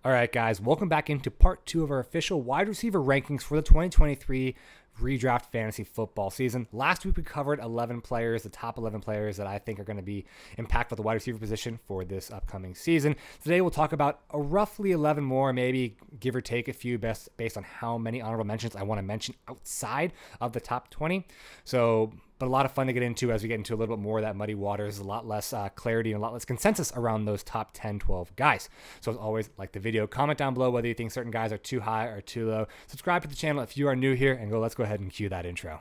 All right, guys, welcome back into part 2 of our official wide receiver rankings for the 2023 redraft fantasy football season. Last week we covered 11 players, the top 11 players that I think are going to be impactful at the wide receiver position for this upcoming season. Today we'll talk about roughly 11 more, maybe give or take a few based on how many honorable mentions I want to mention outside of the top 20. But a lot of fun to get into as we get into a little bit more of that muddy waters, a lot less clarity and a lot less consensus around those top 10, 12 guys. So as always, like the video, comment down below whether you think certain guys are too high or too low. Subscribe to the channel if you are new here, and let's go ahead and cue that intro.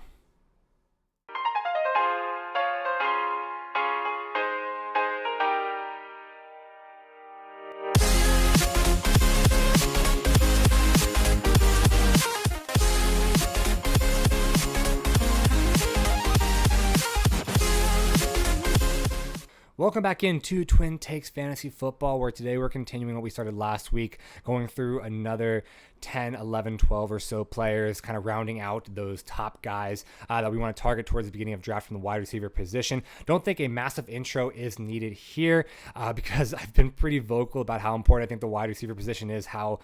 Welcome back into Twin Takes Fantasy Football, where today we're continuing what we started last week, going through another 10, 11, 12 or so players, kind of rounding out those top guys that we want to target towards the beginning of draft from the wide receiver position. Don't think a massive intro is needed here because I've been pretty vocal about how important I think the wide receiver position is, how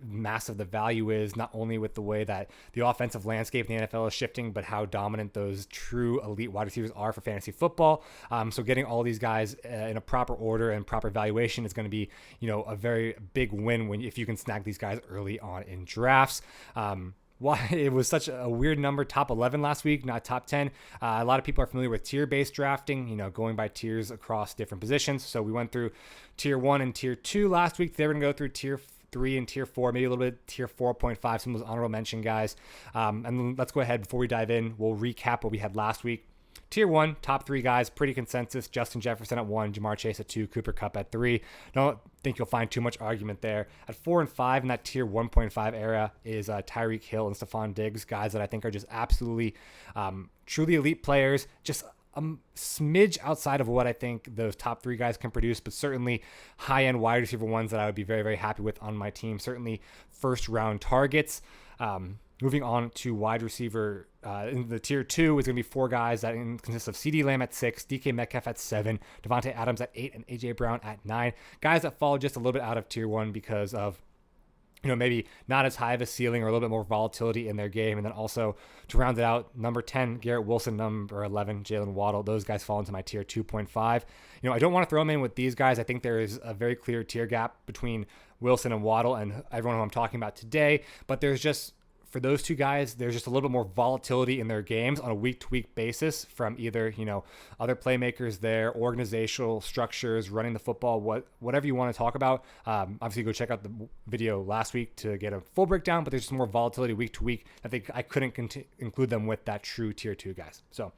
massive the value is, not only with the way that the offensive landscape in the NFL is shifting, but how dominant those true elite wide receivers are for fantasy football. So getting all these guys in a proper order and proper valuation is going to be, a very big win if you can snag these guys early on in drafts. Why it was such a weird number, top 11 last week, not top 10. A lot of people are familiar with tier-based drafting, going by tiers across different positions. So we went through tier 1 and tier 2 last week. They're going to go through tier 3 and tier 4, maybe a little bit tier 4.5, some of those honorable mention guys. And let's go ahead, before we dive in, we'll recap what we had last week. Tier 1, top 3 guys, pretty consensus. Justin Jefferson at 1, Jamar Chase at 2, Cooper Kupp at 3. Don't think you'll find too much argument there. At 4 and 5 in that tier 1.5 era is Tyreek Hill and Stephon Diggs, guys that I think are just absolutely truly elite players, just a smidge outside of what I think those top 3 guys can produce, but certainly high-end wide receiver ones that I would be very, very happy with on my team. Certainly first-round targets. Moving on to wide receiver, in the tier 2 is going to be 4 guys that consist of CeeDee Lamb at 6, DK Metcalf at 7, Devonta Adams at 8, and AJ Brown at 9. Guys that fall just a little bit out of tier 1 because of maybe not as high of a ceiling or a little bit more volatility in their game. And then also to round it out, number 10, Garrett Wilson, number 11, Jalen Waddle. Those guys fall into my tier 2.5. I don't want to throw them in with these guys. I think there is a very clear tier gap between Wilson and Waddle and everyone who I'm talking about today. But there's just, for those two guys, there's just a little bit more volatility in their games on a week-to-week basis from either, other playmakers there, organizational structures, running the football, whatever you want to talk about. Obviously, go check out the video last week to get a full breakdown, but there's just more volatility week-to-week. I couldn't include them with that true tier 2 guys. So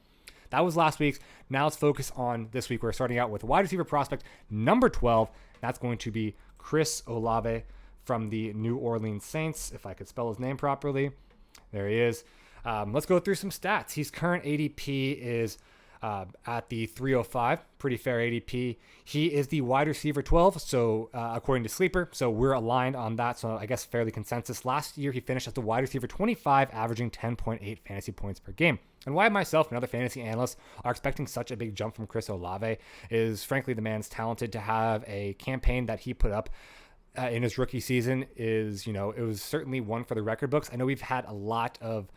that was last week's. Now let's focus on this week. We're starting out with wide receiver prospect number 12. That's going to be Chris Olave from the New Orleans Saints, if I could spell his name properly. There he is. Let's go through some stats. His current ADP is at the 305, pretty fair ADP. He is the wide receiver 12, so according to Sleeper, so we're aligned on that, so I guess fairly consensus. Last year, he finished as the wide receiver 25, averaging 10.8 fantasy points per game. And why myself and other fantasy analysts are expecting such a big jump from Chris Olave is, frankly, the man's talented. To have a campaign that he put up in his rookie season is, it was certainly one for the record books. I know we've had a lot of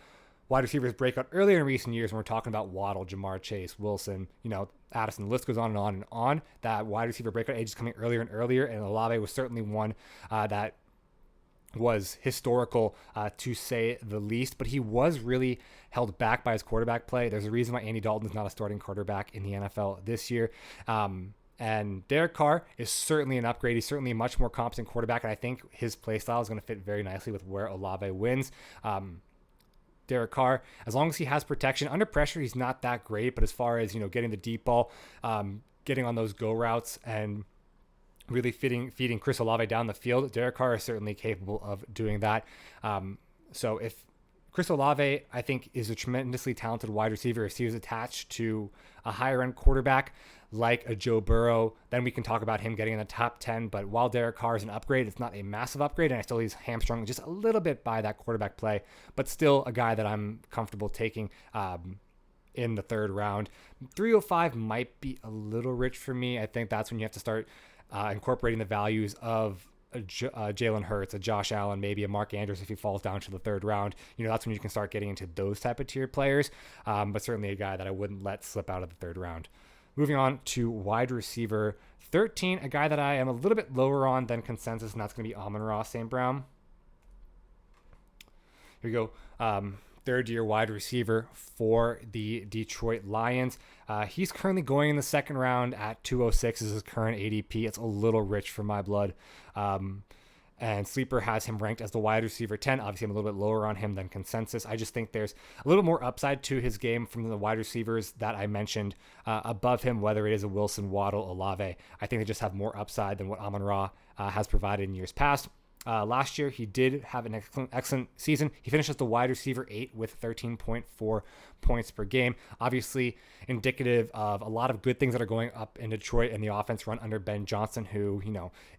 wide receivers break out earlier in recent years when we're talking about Waddle, Jamar Chase, Wilson, Addison. The list goes on and on and on. That wide receiver breakout age is coming earlier and earlier, and Olave was certainly one that was historical, to say the least, but he was really held back by his quarterback play. There's a reason why Andy Dalton is not a starting quarterback in the NFL this year. And Derek Carr is certainly an upgrade. He's certainly a much more competent quarterback, and I think his play style is going to fit very nicely with where Olave wins. Derek Carr, as long as he has protection under pressure, he's not that great, but as far as, getting the deep ball, getting on those go routes and really feeding Chris Olave down the field, Derek Carr is certainly capable of doing that. So if Chris Olave, I think, is a tremendously talented wide receiver, if he was attached to a higher end quarterback like a Joe Burrow, then we can talk about him getting in the top 10. But while Derek Carr is an upgrade, it's not a massive upgrade, and I still he's hamstrung just a little bit by that quarterback play, but still a guy that I'm comfortable taking in the third round. 305 might be a little rich for me. I think that's when you have to start incorporating the values of Jalen Hurts, a Josh Allen, maybe a Mark Andrews if he falls down to the third round. That's when you can start getting into those type of tier players. But certainly a guy that I wouldn't let slip out of the third round. Moving on to wide receiver 13, a guy that I am a little bit lower on than consensus, and that's going to be Amon-Ra St. Brown. Here we go. Third-year wide receiver for the Detroit Lions. He's currently going in the second round at 206 is his current ADP. It's a little rich for my blood. And Sleeper has him ranked as the wide receiver 10. Obviously, I'm a little bit lower on him than consensus. I just think there's a little more upside to his game from the wide receivers that I mentioned above him, whether it is a Wilson, Waddle, Olave. I think they just have more upside than what Amon-Ra has provided in years past. Last year, he did have an excellent season. He finished as the wide receiver 8 with 13.4 points per game. Obviously, indicative of a lot of good things that are going up in Detroit and the offense run under Ben Johnson, who,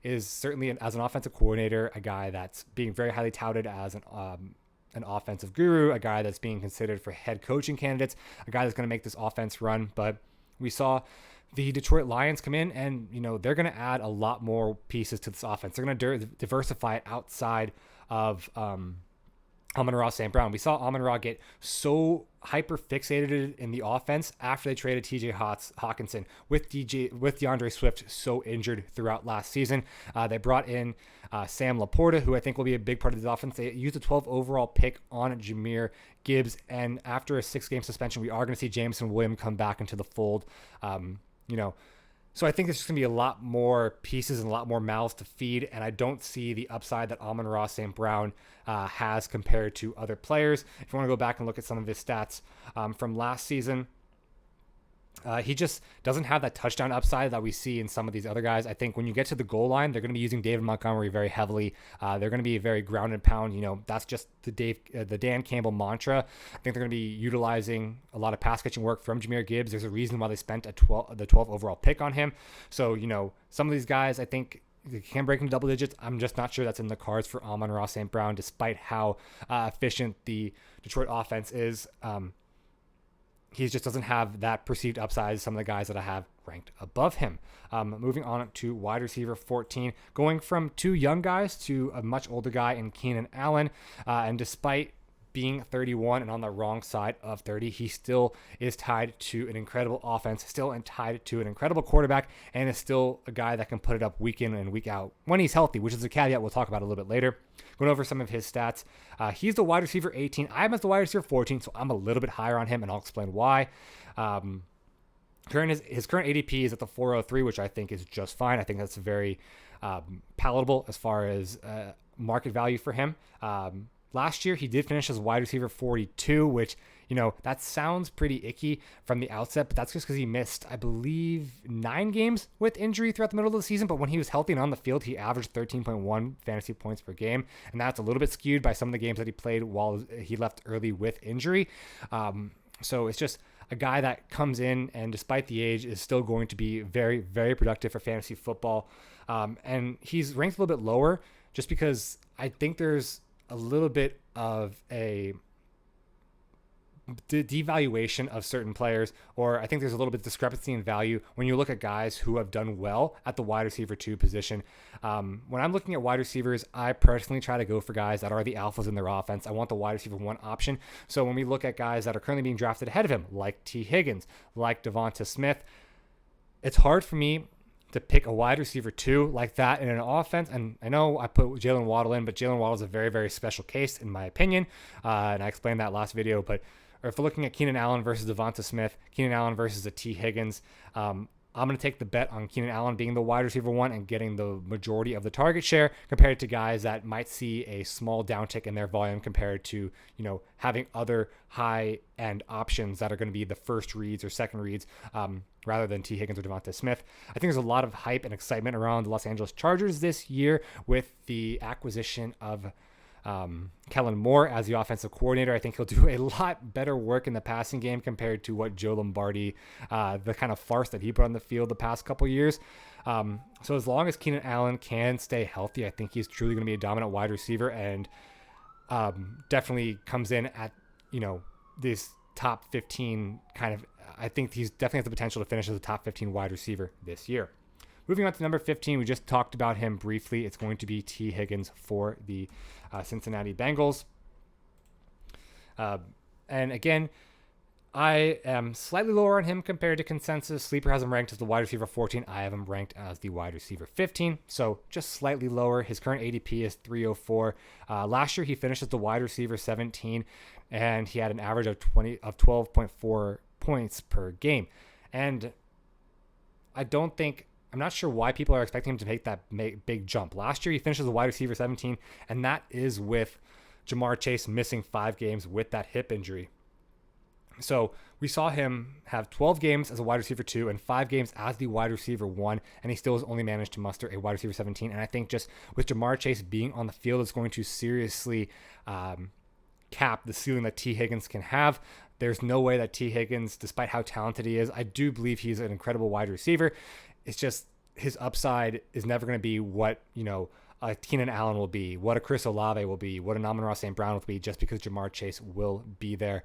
is certainly, as an offensive coordinator, a guy that's being very highly touted as an offensive guru, a guy that's being considered for head coaching candidates, a guy that's going to make this offense run. But we saw the Detroit Lions come in and, they're going to add a lot more pieces to this offense. They're going to diversify it outside of Amon-Ra St. Brown. We saw Amon-Ra get so hyper fixated in the offense after they traded TJ Hawkinson with DeAndre Swift so injured throughout last season. They brought in Sam Laporta, who I think will be a big part of the offense. They used a 12 overall pick on Jahmyr Gibbs, and after a 6-game suspension, we are going to see Jameson Williams come back into the fold. So I think there's just going to be a lot more pieces and a lot more mouths to feed, and I don't see the upside that Amon-Ra St. Brown has compared to other players. If you want to go back and look at some of his stats from last season, he just doesn't have that touchdown upside that we see in some of these other guys. I think when you get to the goal line, they're going to be using David Montgomery very heavily. They're going to be very ground and pound. That's just the Dan Campbell mantra. I think they're going to be utilizing a lot of pass catching work from Jahmyr Gibbs. There's a reason why they spent the 12 overall pick on him. So, some of these guys, I think, they can break into double digits. I'm just not sure that's in the cards for Amon-Ra St. Brown, despite how efficient the Detroit offense is. He just doesn't have that perceived upside as some of the guys that I have ranked above him. Moving on to wide receiver 14, going from 2 young guys to a much older guy in Keenan Allen. And despite being 31 and on the wrong side of 30, he still is tied to an incredible offense, still tied to an incredible quarterback, and is still a guy that can put it up week in and week out when he's healthy, which is a caveat we'll talk about a little bit later. Going over some of his stats, he's the wide receiver 18. I am as the wide receiver 14, so I'm a little bit higher on him, and I'll explain why. His current ADP is at the 403, which I think is just fine. I think that's very palatable as far as market value for him. Last year, he did finish as wide receiver 42, which, that sounds pretty icky from the outset, but that's just because he missed, I believe, 9 games with injury throughout the middle of the season. But when he was healthy and on the field, he averaged 13.1 fantasy points per game. And that's a little bit skewed by some of the games that he played while he left early with injury. So it's just a guy that comes in and, despite the age, is still going to be very, very productive for fantasy football. And he's ranked a little bit lower just because I think there's a little bit of a devaluation of certain players, or I think there's a little bit of discrepancy in value when you look at guys who have done well at the wide receiver 2 position. When I'm looking at wide receivers, I personally try to go for guys that are the alphas in their offense. I want the wide receiver 1 option. So when we look at guys that are currently being drafted ahead of him, like T. Higgins, like Devonta Smith, it's hard for me to pick a wide receiver 2 like that in an offense. And I know I put Jalen Waddle in, but Jalen Waddle is a very, very special case in my opinion. And I explained that last video, but if we're looking at Keenan Allen versus Devonta Smith, Keenan Allen versus a T. Higgins, I'm going to take the bet on Keenan Allen being the wide receiver 1 and getting the majority of the target share compared to guys that might see a small downtick in their volume compared to, having other high-end options that are going to be the first reads or second reads rather than T. Higgins or Devonta Smith. I think there's a lot of hype and excitement around the Los Angeles Chargers this year with the acquisition of Kellen Moore as the offensive coordinator. I think he'll do a lot better work in the passing game compared to what Joe Lombardi, the kind of farce that he put on the field the past couple years. So as long as Keenan Allen can stay healthy, I think he's truly going to be a dominant wide receiver and definitely comes in at, this top 15 kind of. I think he's definitely has the potential to finish as a top 15 wide receiver this year. Moving on to number 15, we just talked about him briefly. It's going to be T. Higgins for the Cincinnati Bengals. And again, I am slightly lower on him compared to consensus. Sleeper has him ranked as the wide receiver 14. I have him ranked as the wide receiver 15. So just slightly lower. His current ADP is 304. Last year, he finished as the wide receiver 17, and he had an average of 12.4 points per game. And I'm not sure why people are expecting him to make that big jump. Last year, he finished as a wide receiver 17, and that is with Jamar Chase missing 5 games with that hip injury. So we saw him have 12 games as a wide receiver 2 and 5 games as the wide receiver 1, and he still has only managed to muster a wide receiver 17. And I think just with Jamar Chase being on the field, it's going to seriously cap the ceiling that T. Higgins can have. There's no way that T. Higgins, despite how talented he is, I do believe he's an incredible wide receiver. It's just his upside is never going to be what, a Keenan Allen will be, what a Chris Olave will be, what an Amon-Ra St. Brown will be, just because Jamar Chase will be there.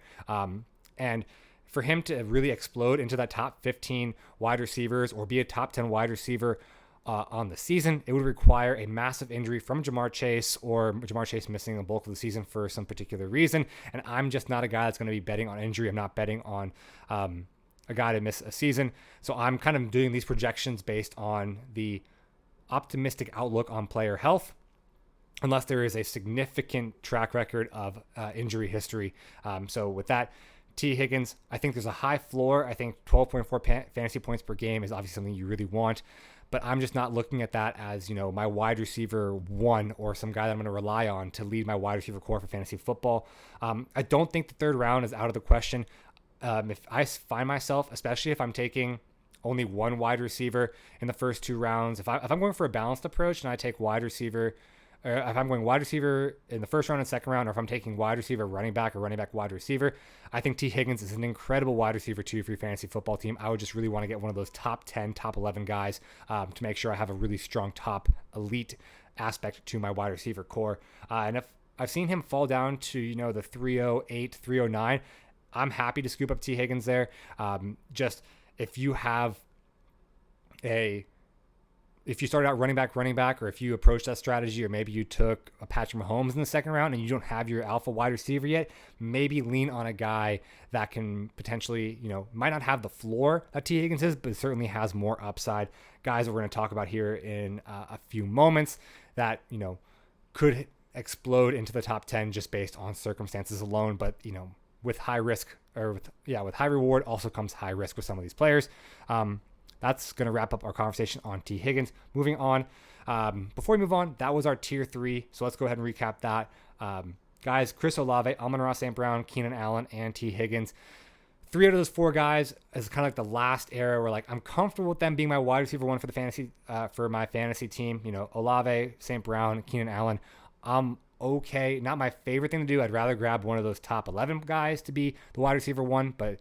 And for him to really explode into that top 15 wide receivers or be a top 10 wide receiver on the season, it would require a massive injury from Jamar Chase, or Jamar Chase missing the bulk of the season for some particular reason. And I'm just not a guy that's going to be betting on injury. I'm not betting on a guy to miss a season. So I'm kind of doing these projections based on the optimistic outlook on player health, unless there is a significant track record of injury history. So with that, T. Higgins, I think there's a high floor. I think 12.4 fantasy points per game is obviously something you really want, but I'm just not looking at that as, my wide receiver 1 or some guy that I'm going to rely on to lead my wide receiver core for fantasy football. I don't think the third round is out of the question. If I find myself, especially if I'm taking only one wide receiver in the first 2 rounds, if I'm going for a balanced approach and I take wide receiver, or if I'm going wide receiver in the first round and second round, or if I'm taking wide receiver, running back, or running back, wide receiver, I think T. Higgins is an incredible wide receiver 2 for your fantasy football team. I would just really want to get one of those top 10, top 11 guys to make sure I have a really strong top elite aspect to my wide receiver core. And if I've seen him fall down to, the 308, 309, I'm happy to scoop up T. Higgins there. Just if you have if you started out running back, or if you approach that strategy, or maybe you took a Patrick Mahomes in the second round and you don't have your alpha wide receiver yet, maybe lean on a guy that can potentially, might not have the floor that T. Higgins is, but certainly has more upside. Guys that we're going to talk about here in a few moments that, could explode into the top 10 just based on circumstances alone. But, with high risk, or with high reward also comes high risk with some of these players. That's going to wrap up our conversation on T. Higgins. Moving on, before we move on, that was our tier 3. So let's go ahead and recap that. Guys, Chris Olave, Amon-Ra St. Brown, Keenan Allen, and T. Higgins. 3 out of those 4 guys is kind of like the last era where I'm comfortable with them being my wide receiver 1 for the fantasy for my fantasy team. Olave, St. Brown, Keenan Allen. Okay, not my favorite thing to do. I'd rather grab one of those top 11 guys to be the wide receiver 1, but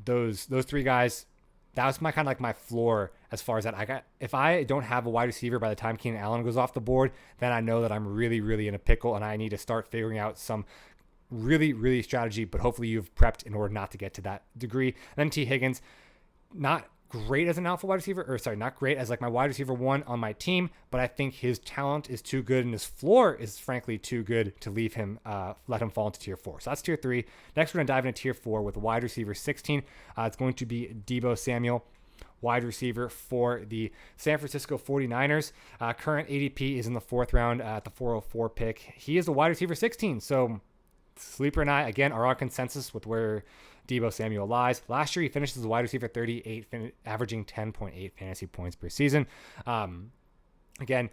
those 3 guys, that was my kind of like my floor as far as that. If I don't have a wide receiver by the time Keenan Allen goes off the board, then I know that I'm really, really in a pickle, and I need to start figuring out some really, really strategy, but hopefully you've prepped in order not to get to that degree. And then T. Higgins, not great as an alpha wide receiver, not great as my wide receiver 1 on my team, but I think his talent is too good and his floor is frankly too good to leave him, let him fall into tier 4. So that's tier 3. Next, we're going to dive into tier 4 with wide receiver 16. It's going to be Deebo Samuel, wide receiver for the San Francisco 49ers. Current ADP is in the 4th round at the 404 pick. He is a wide receiver 16. So Sleeper and I, again, are on consensus with where Deebo Samuel lies. Last year, he finished as a wide receiver 38, averaging 10.8 fantasy points per season. Again,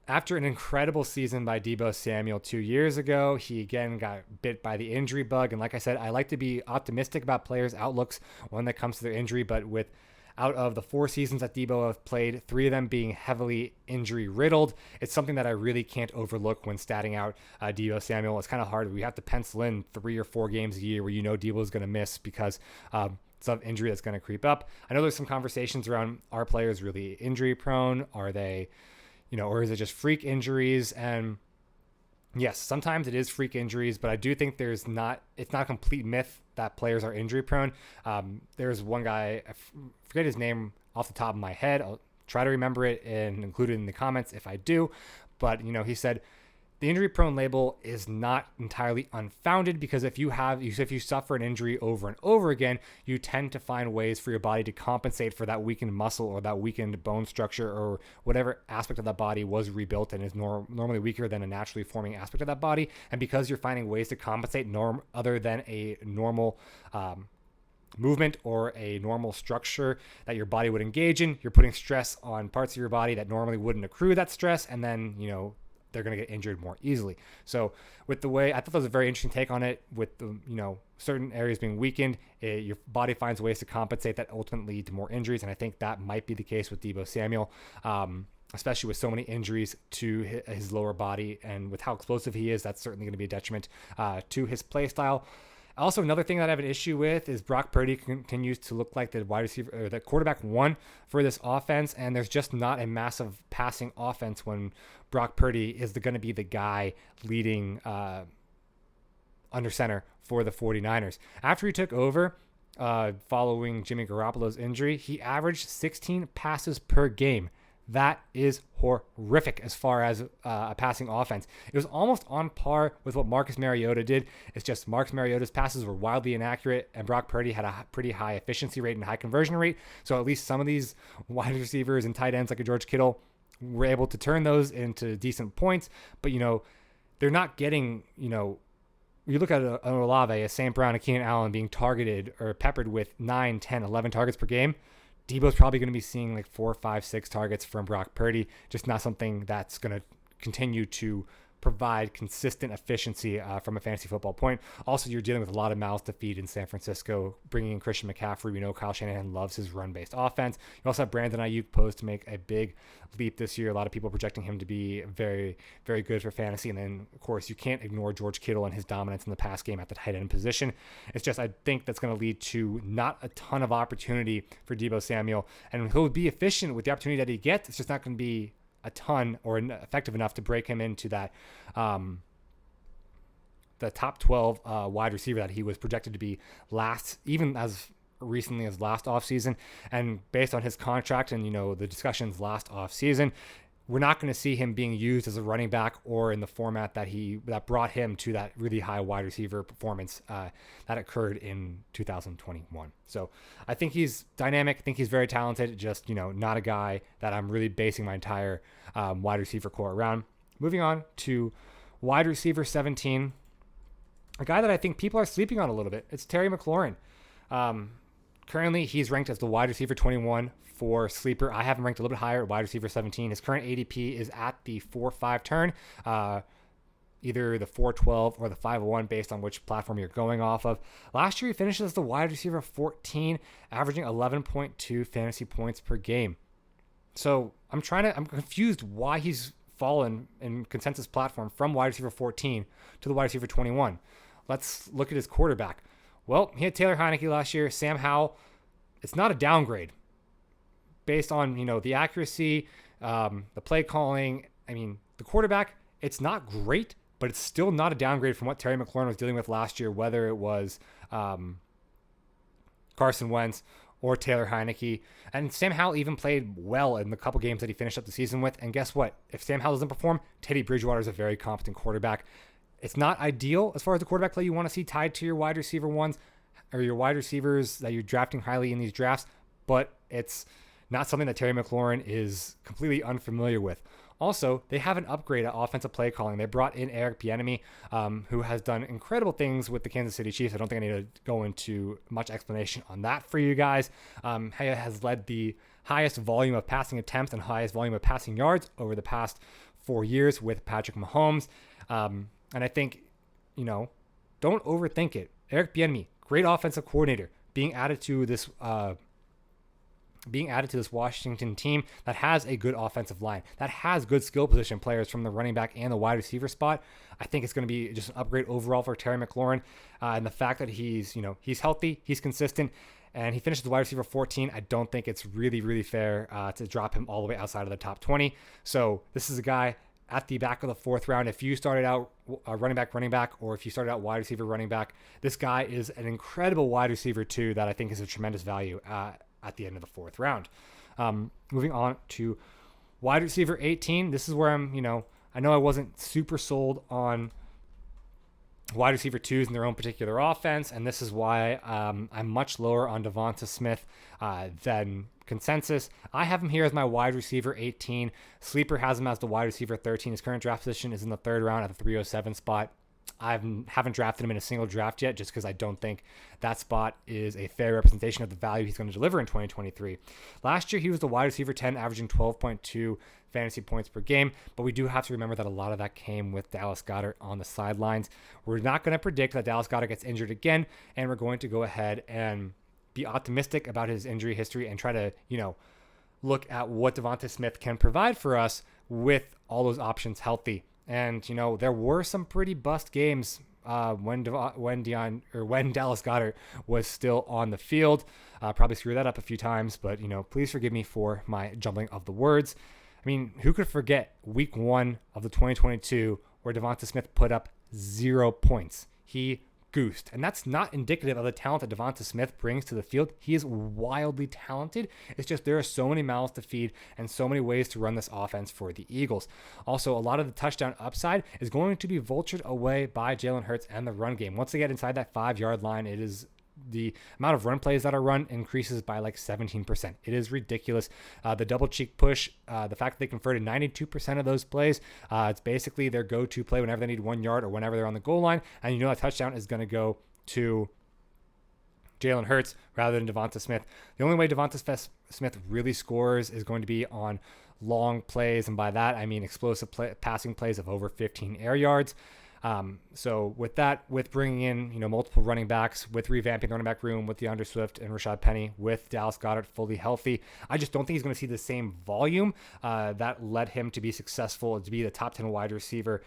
after an incredible season by Deebo Samuel 2 years ago, he again got bit by the injury bug. And like I said, I like to be optimistic about players' outlooks when it comes to their injury, but with out of the 4 seasons that Deebo have played, 3 of them being heavily injury riddled, it's something that I really can't overlook when statting out Deebo Samuel. It's kind of hard. We have to pencil in 3 or 4 games a year where Deebo is going to miss because some injury that's going to creep up. I know there's some conversations around, are players really injury prone? Are they, or is it just freak injuries? And Yes, sometimes it is freak injuries, but I do think it's not a complete myth that players are injury prone. There's one guy, I forget his name off the top of my head. I'll try to remember it and include it in the comments if I do. But, he said the injury prone label is not entirely unfounded, because if you suffer an injury over and over again, you tend to find ways for your body to compensate for that weakened muscle or that weakened bone structure or whatever aspect of that body was rebuilt and is normally weaker than a naturally forming aspect of that body. And because you're finding ways to compensate other than a normal movement or a normal structure that your body would engage in, you're putting stress on parts of your body that normally wouldn't accrue that stress, and then they're going to get injured more easily. So with the way, I thought that was a very interesting take on it, with the, certain areas being weakened, your body finds ways to compensate that ultimately lead to more injuries. And I think that might be the case with Deebo Samuel, especially with so many injuries to his lower body, and with how explosive he is, that's certainly going to be a detriment to his play style. Also, another thing that I have an issue with is Brock Purdy continues to look like the wide receiver or the quarterback one for this offense, and there's just not a massive passing offense when Brock Purdy is going to be the guy leading under center for the 49ers. After he took over following Jimmy Garoppolo's injury, he averaged 16 passes per game. That is horrific as far as a passing offense. It was almost on par with what Marcus Mariota did. It's just Marcus Mariota's passes were wildly inaccurate, and Brock Purdy had a pretty high efficiency rate and high conversion rate. So at least some of these wide receivers and tight ends like a George Kittle were able to turn those into decent points. But, they're not getting, you look at an Olave, a St. Brown, a Keenan Allen being targeted or peppered with 9, 10, 11 targets per game. Debo's probably going to be seeing like 4, 5, 6 targets from Brock Purdy. Just not something that's going to continue to provide consistent efficiency from a fantasy football point. Also, you're dealing with a lot of mouths to feed in San Francisco, bringing in Christian McCaffrey. We know Kyle Shanahan loves his run-based offense. You also have Brandon Aiyuk posed to make a big leap this year. A lot of people projecting him to be very, very good for fantasy. And then, of course, you can't ignore George Kittle and his dominance in the pass game at the tight end position. It's just, I think that's going to lead to not a ton of opportunity for Deebo Samuel. And he'll be efficient with the opportunity that he gets. It's just not going to be a ton or effective enough to break him into that the top 12 wide receiver that he was projected to be last, even as recently as last offseason. And based on his contract and the discussions last offseason, we're not going to see him being used as a running back or in the format that brought him to that really high wide receiver performance that occurred in 2021. So I think he's dynamic. I think he's very talented. Just, not a guy that I'm really basing my entire wide receiver core around. Moving on to wide receiver 17, a guy that I think people are sleeping on a little bit. It's Terry McLaurin. Currently, he's ranked as the wide receiver 21 for Sleeper. I have him ranked a little bit higher at wide receiver 17. His current ADP is at the 4.5 turn, either the 4.12 or the 5.01 based on which platform you're going off of. Last year, he finished as the wide receiver 14, averaging 11.2 fantasy points per game. So I'm confused why he's fallen in consensus platform from wide receiver 14 to the wide receiver 21. Let's look at his quarterback. Well, he had Taylor Heineke last year. Sam Howell, it's not a downgrade based on, the accuracy, the play calling. I mean, the quarterback, it's not great, but it's still not a downgrade from what Terry McLaurin was dealing with last year, whether it was Carson Wentz or Taylor Heineke. And Sam Howell even played well in the couple games that he finished up the season with. And guess what? If Sam Howell doesn't perform, Teddy Bridgewater is a very competent quarterback. It's not ideal as far as the quarterback play you want to see tied to your wide receiver ones or your wide receivers that you're drafting highly in these drafts, but it's not something that Terry McLaurin is completely unfamiliar with. Also, they have an upgrade at offensive play calling. They brought in Eric Bieniemy, who has done incredible things with the Kansas City Chiefs. I don't think I need to go into much explanation on that for you guys. He has led the highest volume of passing attempts and highest volume of passing yards over the past 4 years with Patrick Mahomes. And I think, don't overthink it. Eric Bieniemy, great offensive coordinator, being added to this Washington team that has a good offensive line, that has good skill position players from the running back and the wide receiver spot. I think it's going to be just an upgrade overall for Terry McLaurin. And the fact that he's healthy, he's consistent, and he finishes the wide receiver 14, I don't think it's really, really fair to drop him all the way outside of the top 20. So this is a guy, at the back of the 4th round. If you started out running back, or if you started out wide receiver, running back, this guy is an incredible wide receiver too that I think is a tremendous value at the end of the 4th round. Moving on to wide receiver 18. This is where I know I wasn't super sold on wide receiver 2s in their own particular offense, and this is why I'm much lower on Devonta Smith than consensus. I have him here as my wide receiver 18. Sleeper has him as the wide receiver 13. His current draft position is in the 3rd round at the 307 spot. I haven't drafted him in a single draft yet just because I don't think that spot is a fair representation of the value he's going to deliver in 2023. Last year, he was the wide receiver 10, averaging 12.2 fantasy points per game, but we do have to remember that a lot of that came with Dallas Goedert on the sidelines. We're not going to predict that Dallas Goedert gets injured again, and we're going to go ahead and be optimistic about his injury history and try to, look at what Devonta Smith can provide for us with all those options healthy. And, there were some pretty bust games when Dallas Goedert was still on the field. Probably screwed that up a few times, but, please forgive me for my jumbling of the words. I mean, who could forget week 1 of the 2022 where Devonta Smith put up 0 points? He goosed. And that's not indicative of the talent that Devonta Smith brings to the field. He is wildly talented. It's just there are so many mouths to feed and so many ways to run this offense for the Eagles. Also, a lot of the touchdown upside is going to be vultured away by Jalen Hurts and the run game. Once they get inside that 5-yard line, it is the amount of run plays that are run increases by like 17%. It is ridiculous. The double cheek push, the fact that they converted 92% of those plays, it's basically their go-to play whenever they need 1 yard or whenever they're on the goal line. And that touchdown is going to go to Jalen Hurts rather than Devonta Smith. The only way Devonta Smith really scores is going to be on long plays. And by that, I mean explosive passing plays of over 15 air yards. So with that, with bringing in, multiple running backs, with revamping the running back room with DeAndre Swift and Rashad Penny, with Dallas Goedert fully healthy, I just don't think he's going to see the same volume that led him to be successful, to be the top 10 wide receiver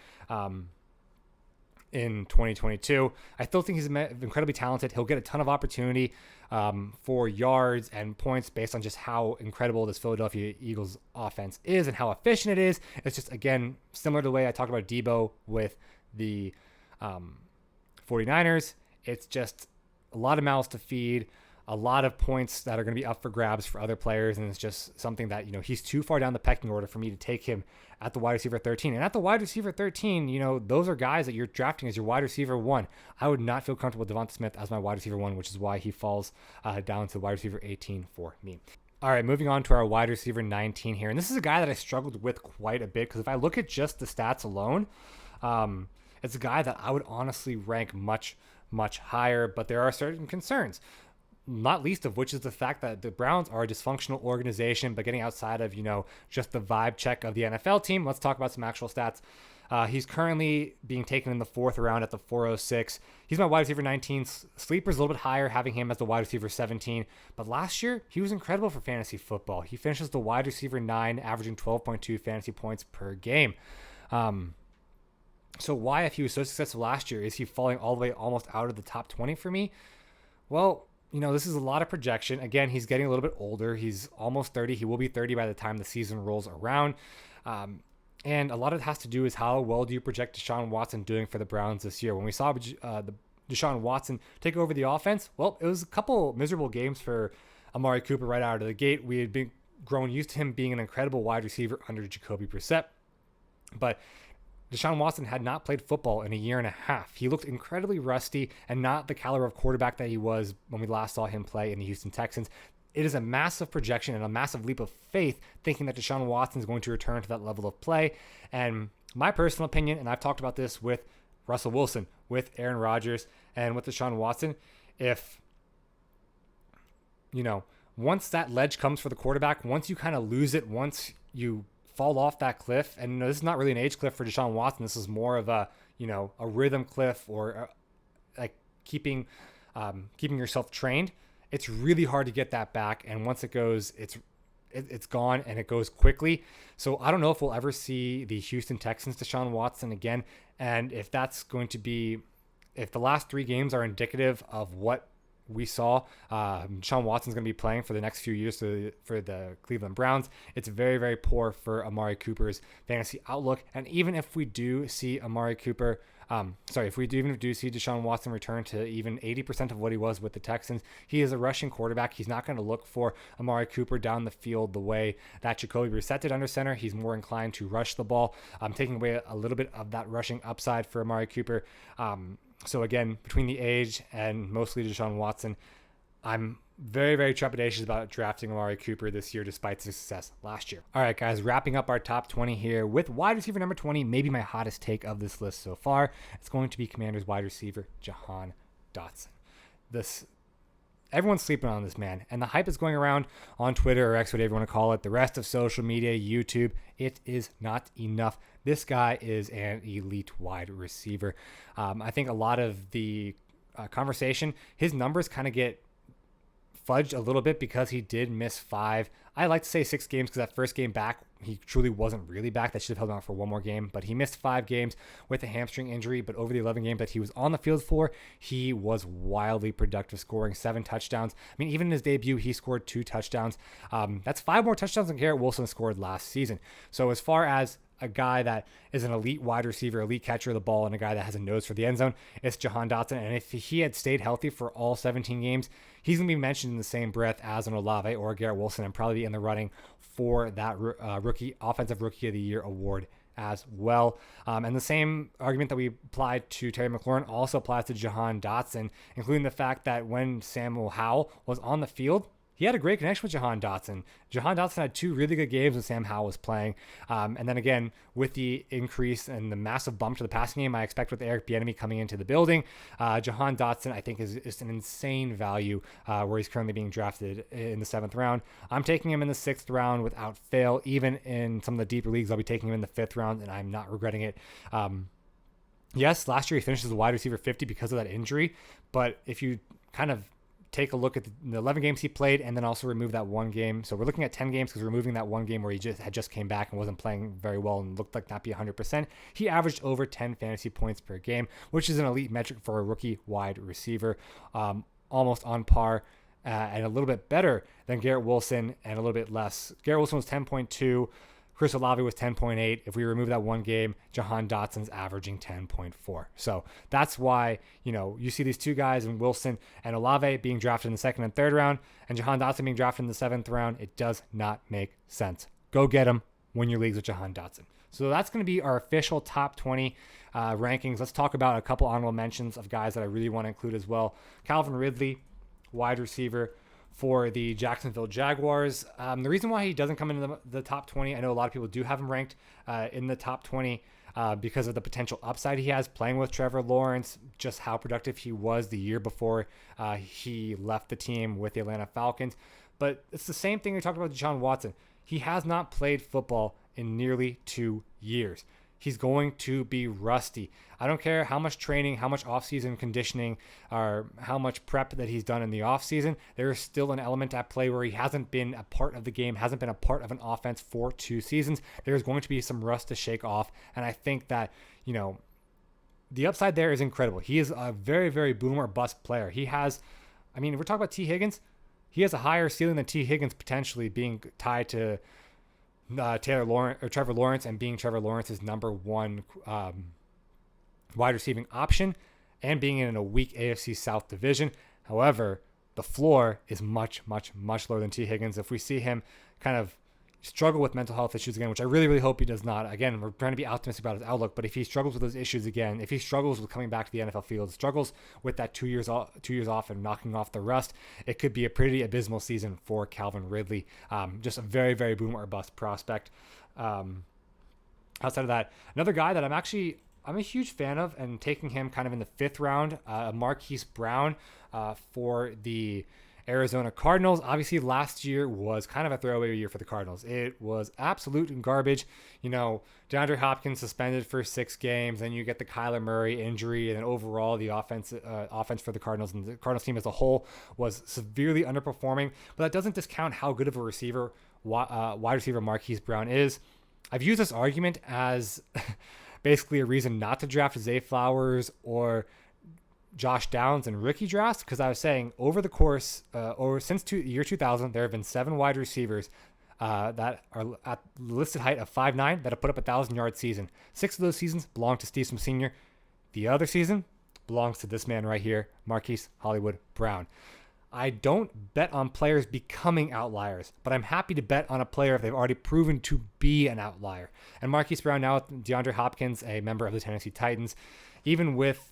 in 2022. I still think he's incredibly talented. He'll get a ton of opportunity for yards and points based on just how incredible this Philadelphia Eagles offense is and how efficient it is. It's just, again, similar to the way I talked about Debo with the 49ers. It's just a lot of mouths to feed, a lot of points that are going to be up for grabs for other players, and it's just something that, he's too far down the pecking order for me to take him at the wide receiver 13. And at the wide receiver 13, those are guys that you're drafting as your wide receiver 1. I would not feel comfortable with Devonta Smith as my wide receiver 1, which is why he falls down to wide receiver 18 for me. All right, moving on to our wide receiver 19 here. And this is a guy that I struggled with quite a bit because if I look at just the stats alone, it's a guy that I would honestly rank much, much higher, but there are certain concerns, not least of which is the fact that the Browns are a dysfunctional organization. But getting outside of, just the vibe check of the NFL team, let's talk about some actual stats. He's currently being taken in the 4th round at the 406. He's my wide receiver 19. Sleeper's a little bit higher, having him as the wide receiver 17. But last year, he was incredible for fantasy football. He finishes the wide receiver 9, averaging 12.2 fantasy points per game. So why, if he was so successful last year, is he falling all the way almost out of the top 20 for me? Well, this is a lot of projection. Again, he's getting a little bit older. He's almost 30. He will be 30 by the time the season rolls around. And a lot of it has to do is how well do you project DeSean Watson doing for the Browns this year? When we saw the DeSean Watson take over the offense, well, it was a couple miserable games for Amari Cooper right out of the gate. We had been grown used to him being an incredible wide receiver under Jacoby Brissett. But DeSean Watson had not played football in a year and a half. He looked incredibly rusty and not the caliber of quarterback that he was when we last saw him play in the Houston Texans. It is a massive projection and a massive leap of faith thinking that DeSean Watson is going to return to that level of play. And my personal opinion, and I've talked about this with Russell Wilson, with Aaron Rodgers, and with DeSean Watson, if, once that ledge comes for the quarterback, once you kind of lose it, once you fall off that cliff, and this is not really an age cliff for DeSean Watson. This is more of a rhythm cliff or like keeping yourself trained. It's really hard to get that back, and once it goes, it's gone, and it goes quickly. So I don't know if we'll ever see the Houston Texans DeSean Watson again, and if that's going to be, if the last 3 games are indicative of what we saw DeSean Watson's going to be playing for the next few years for the Cleveland Browns. It's very, very poor for Amari Cooper's fantasy outlook. And even if we do see if we do see DeSean Watson return to even 80% of what he was with the Texans, he is a rushing quarterback. He's not going to look for Amari Cooper down the field the way that Jacoby Brissett did under center. He's more inclined to rush the ball, taking away a little bit of that rushing upside for Amari Cooper. So again, between the age and mostly DeSean Watson, I'm very, very trepidatious about drafting Amari Cooper this year despite success last year. All right, guys, wrapping up our top 20 here with wide receiver number 20, maybe my hottest take of this list so far. It's going to be Commanders wide receiver Jahan Dotson. Everyone's sleeping on this man, and the hype is going around on Twitter or X, whatever you want to call it, the rest of social media, YouTube. It is not enough. This guy is an elite wide receiver. I think a lot of the conversation, his numbers kind of get fudged a little bit because he did miss 5. I like to say 6 games because that first game back, he truly wasn't really back. That should have held on for one more game, but he missed 5 games with a hamstring injury. But over the 11 games that he was on the field for, he was wildly productive, scoring 7 touchdowns. I mean, even in his debut, he scored 2 touchdowns. That's 5 more touchdowns than Garrett Wilson scored last season. So as far as a guy that is an elite wide receiver, elite catcher of the ball, and a guy that has a nose for the end zone, it's Jahan Dotson. And if he had stayed healthy for all 17 games, he's going to be mentioned in the same breath as an Olave or Garrett Wilson and probably be in the running for that offensive rookie of the year award as well. And the same argument that we applied to Terry McLaurin also applies to Jahan Dotson, including the fact that when Samuel Howell was on the field, he had a great connection with Jahan Dotson. Jahan Dotson had 2 really good games when Sam Howell was playing. And then again, with the increase and the massive bump to the passing game, I expect with Eric Bieniemy coming into the building, Jahan Dotson, I think, is an insane value where he's currently being drafted in the 7th round. I'm taking him in the 6th round without fail. Even in some of the deeper leagues, I'll be taking him in the 5th round, and I'm not regretting it. Yes, last year he finished as a wide receiver 50 because of that injury. But if you kind of take a look at the 11 games he played and then also remove that 1 game. So we're looking at 10 games because we're removing that 1 game where he just came back and wasn't playing very well and looked like not be 100%. He averaged over 10 fantasy points per game, which is an elite metric for a rookie wide receiver, almost on par and a little bit better than Garrett Wilson and a little bit less. Garrett Wilson was 10.2. Chris Olave was 10.8. If we remove that 1 game, Jahan Dotson's averaging 10.4. So that's why, you see these 2 guys in Wilson and Olave being drafted in the 2nd and 3rd round, and Jahan Dotson being drafted in the 7th round. It does not make sense. Go get him. Win your leagues with Jahan Dotson. So that's going to be our official top 20 rankings. Let's talk about a couple honorable mentions of guys that I really want to include as well. Calvin Ridley, wide receiver for the Jacksonville Jaguars. The reason why he doesn't come into the top 20, I know a lot of people do have him ranked in the top 20 because of the potential upside he has playing with Trevor Lawrence, just how productive he was the year before he left the team with the Atlanta Falcons. But it's the same thing we talked about DeSean Watson. He has not played football in nearly 2 years. He's going to be rusty. I don't care how much training, how much offseason conditioning, or how much prep that he's done in the offseason. There is still an element at play where he hasn't been a part of the game, hasn't been a part of an offense for 2 seasons. There's going to be some rust to shake off. And I think that, the upside there is incredible. He is a very, very boom or bust player. He has, we're talking about T. Higgins. He has a higher ceiling than T. Higgins potentially being tied to Trevor Lawrence and being Trevor Lawrence's number 1 wide receiving option and being in a weak AFC South division. However, the floor is much, much, much lower than T. Higgins. If we see him kind of struggle with mental health issues again, which I really, really hope he does not. Again, we're trying to be optimistic about his outlook, but if he struggles with those issues again, if he struggles with coming back to the NFL field, struggles with that 2 years off and knocking off the rust, it could be a pretty abysmal season for Calvin Ridley. Just a very, very boom or bust prospect. Outside of that, another guy that I'm a huge fan of and taking him kind of in the 5th round, Marquise Brown for the Arizona Cardinals. Obviously, last year was kind of a throwaway year for the Cardinals. It was absolute garbage. DeAndre Hopkins suspended for 6 games, then you get the Kyler Murray injury, and then overall the offense for the Cardinals and the Cardinals team as a whole was severely underperforming. But that doesn't discount how good of a receiver, wide receiver Marquise Brown is. I've used this argument as basically a reason not to draft Zay Flowers or Josh Downs and rookie drafts, because I was saying over the course, or since year 2000, there have been 7 wide receivers that are at the listed height of 5'9" that have put up 1,000-yard season. 6 of those seasons belong to Steve Smith Sr. The other season belongs to this man right here, Marquise Hollywood Brown. I don't bet on players becoming outliers, but I'm happy to bet on a player if they've already proven to be an outlier. And Marquise Brown now with DeAndre Hopkins, a member of the Tennessee Titans, even with,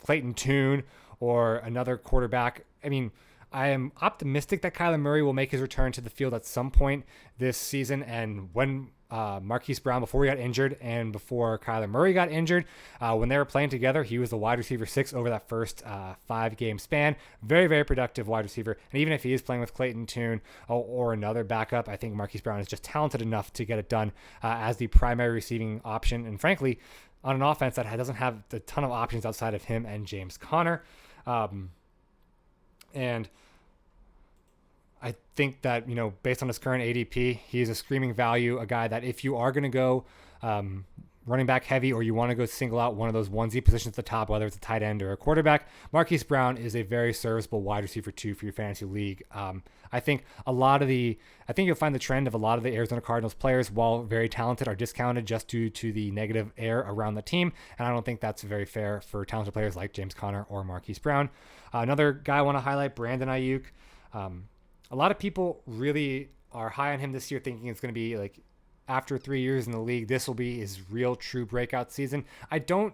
Clayton Tune or another quarterback. I mean, I am optimistic that Kyler Murray will make his return to the field at some point this season. And when Marquise Brown, before he got injured and before Kyler Murray got injured, when they were playing together, he was the wide receiver 6 over that first 5-game span. Very, very productive wide receiver. And even if he is playing with Clayton Tune or another backup, I think Marquise Brown is just talented enough to get it done as the primary receiving option. And frankly, on an offense that doesn't have a ton of options outside of him and James Conner. And I think that, based on his current ADP, he's a screaming value, a guy that if you are going to go running back heavy or you want to go single out one of those onesie positions at the top, whether it's a tight end or a quarterback, Marquise Brown is a very serviceable wide receiver 2 for your fantasy league. I think you'll find the trend of a lot of the Arizona Cardinals players, while very talented, are discounted just due to the negative air around the team. And I don't think that's very fair for talented players like James Conner or Marquise Brown. Another guy I want to highlight, Brandon Aiyuk. A lot of people really are high on him this year, thinking it's going to be like after 3 years in the league, this will be his real true breakout season. I don't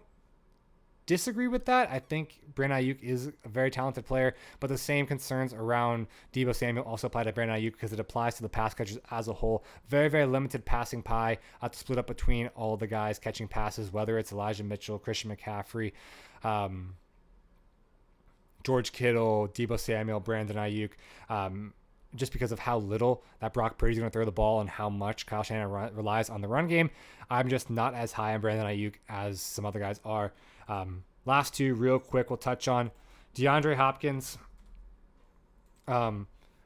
disagree with that. I think Brandon Aiyuk is a very talented player, but the same concerns around Deebo Samuel also apply to Brandon Aiyuk because it applies to the pass catchers as a whole. Very, very limited passing pie to split up between all the guys catching passes, whether it's Elijah Mitchell, Christian McCaffrey, George Kittle, Deebo Samuel, Brandon Aiyuk. Just because of how little that Brock Purdy's going to throw the ball and how much Kyle Shanahan relies on the run game, I'm just not as high on Brandon Aiyuk as some other guys are. Last 2 real quick we'll touch on. DeAndre Hopkins.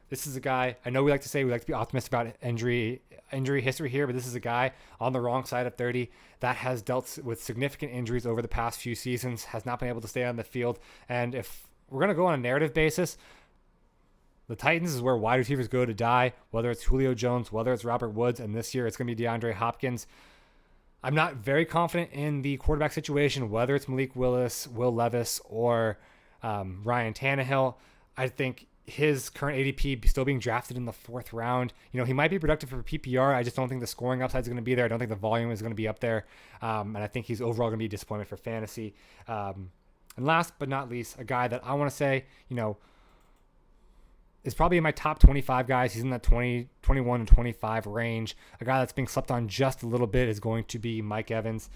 This is a guy, I know we like to be optimistic about injury history here, but this is a guy on the wrong side of 30 that has dealt with significant injuries over the past few seasons, has not been able to stay on the field. And if we're going to go on a narrative basis, the Titans is where wide receivers go to die, whether it's Julio Jones, whether it's Robert Woods, and this year it's going to be DeAndre Hopkins. I'm not very confident in the quarterback situation, whether it's Malik Willis, Will Levis, or Ryan Tannehill. I think his current ADP still being drafted in the 4th round. He might be productive for PPR. I just don't think the scoring upside is going to be there. I don't think the volume is going to be up there. And I think he's overall going to be a disappointment for fantasy. And last but not least, a guy that I want to say, is probably in my top 25 guys. He's in that 21 and 25 range. A guy that's being slept on just a little bit is going to be Mike Evans.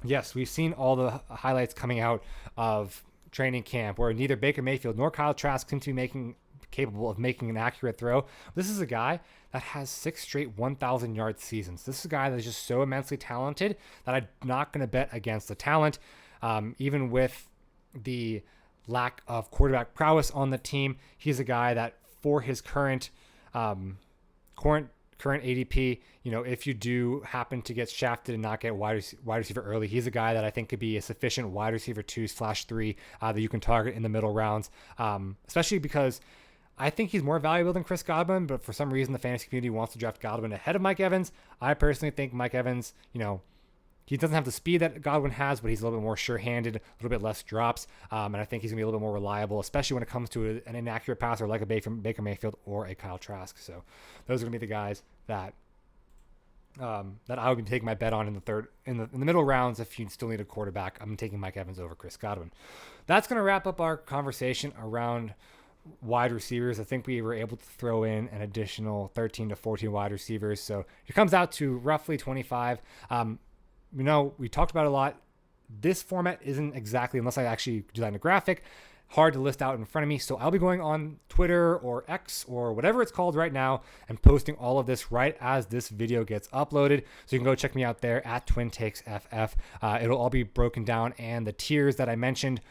Yes, we've seen all the highlights coming out of training camp where neither Baker Mayfield nor Kyle Trask seem to be capable of making an accurate throw. This is a guy that has 6 straight 1,000-yard seasons. This is a guy that's just so immensely talented that I'm not going to bet against the talent, even with the lack of quarterback prowess on the team. He's a guy that, for his current ADP, if you do happen to get shafted and not get wide receiver early, he's a guy that I think could be a sufficient wide receiver 2/3 that you can target in the middle rounds, especially because I think he's more valuable than Chris Godwin, but for some reason the fantasy community wants to draft Godwin ahead of Mike Evans. I personally think Mike Evans, he doesn't have the speed that Godwin has, but he's a little bit more sure-handed, a little bit less drops, and I think he's going to be a little bit more reliable, especially when it comes to an inaccurate passer like a Baker Mayfield or a Kyle Trask. So those are going to be the guys that I would be taking my bet on in the middle rounds. If you still need a quarterback, I'm taking Mike Evans over Chris Godwin. That's going to wrap up our conversation around wide receivers. I think we were able to throw in an additional 13 to 14 wide receivers, so it comes out to roughly 25. We talked about it a lot. This format isn't exactly, unless I actually design a graphic, hard to list out in front of me. So I'll be going on Twitter or X or whatever it's called right now and posting all of this right as this video gets uploaded. So you can go check me out there at Twin Takes FF. It'll all be broken down, and the tiers that I mentioned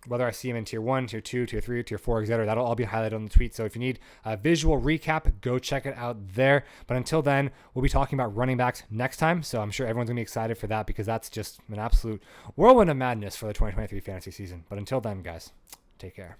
whether I see him in tier 1, tier 2, tier 3, tier 4, etc. That'll all be highlighted on the tweet. So if you need a visual recap, go check it out there. But until then, we'll be talking about running backs next time. So I'm sure everyone's going to be excited for that because that's just an absolute whirlwind of madness for the 2023 fantasy season. But until then, guys, take care.